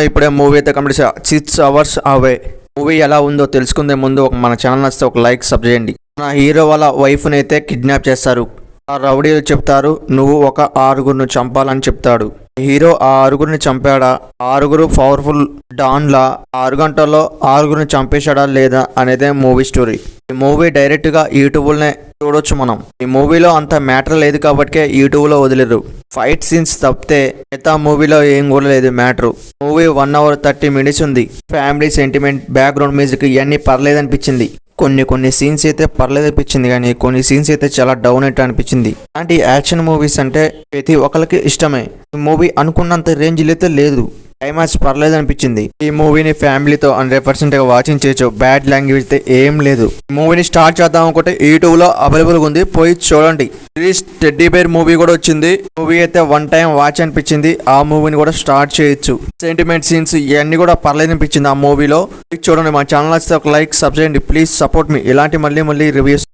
ఇప్పుడే మూవీ అయితే complete 6 hours అవే. Movie ఎలా ఉందో తెలుసుకుందే ముందు మన ఛానల్ నచ్చితే ఒక లైక్ సబ్ చేయండి. మన హీరో వాళ్ళ వైఫ్ని అయితే కిడ్నాప్ చేస్తారు. ఆ రౌడీలు చెప్తారు నువ్వు ఒక 6 చంపాలని చెప్తాడు. హీరో ఆ 6 చంపాడా, 6 పవర్ఫుల్ డాన్లా 6 గంటల్లో 6 చంపేశాడా లేదా అనేదే మూవీ స్టోరీ. ఈ మూవీ డైరెక్ట్ గా యూట్యూబ్లోనే చూడొచ్చు మనం. ఈ మూవీలో అంత మ్యాటర్ లేదు కాబట్టి యూట్యూబ్లో వదిలేరు. ఫైట్ సీన్స్ తప్పితే మిగతా మూవీలో ఏం కూడా లేదు మ్యాటర్. మూవీ 1 hour 30 minutes ఉంది. ఫ్యామిలీ సెంటిమెంట్, బ్యాక్గ్రౌండ్ మ్యూజిక్ ఇవన్నీ పర్లేదనిపించింది. కొన్ని సీన్స్ అయితే పర్లేదు అనిపించింది, కానీ కొన్ని సీన్స్ అయితే చాలా డౌన్ అయితే అనిపించింది. అలాంటి యాక్షన్ మూవీస్ అంటే ప్రతి ఒక్కరికి ఇష్టమే. ఈ మూవీ అనుకున్నంత రేంజ్లో అయితే లేదు. క్లైమాక్స్ పర్లేదు అనిపించింది. ఈ మూవీని ఫ్యామిలీతో 100% వాచింగ్ చేయొచ్చు. బ్యాడ్ లాంగ్వేజ్ అయితే ఏం లేదు. ఈ మూవీని స్టార్ట్ చేద్దాం అనుకుంటే యూట్యూబ్లో అవైలబుల్గా ఉంది, పోయి చూడండి. టెడ్డీ బేర్ మూవీ కూడా వచ్చింది. మూవీ అయితే 1 time వాచ్ అనిపించింది. ఆ మూవీని కూడా స్టార్ట్ చేయొచ్చు. సెంటిమెంట్ సీన్స్ ఇవన్నీ కూడా పర్లేదు అనిపించింది ఆ మూవీలో. చూడండి. మా ఛానల్ నచ్చితే ఒక లైక్ సబ్ చేయండి. ప్లీజ్ సపోర్ట్ మీ. ఇలాంటి మళ్ళీ రివ్యూస్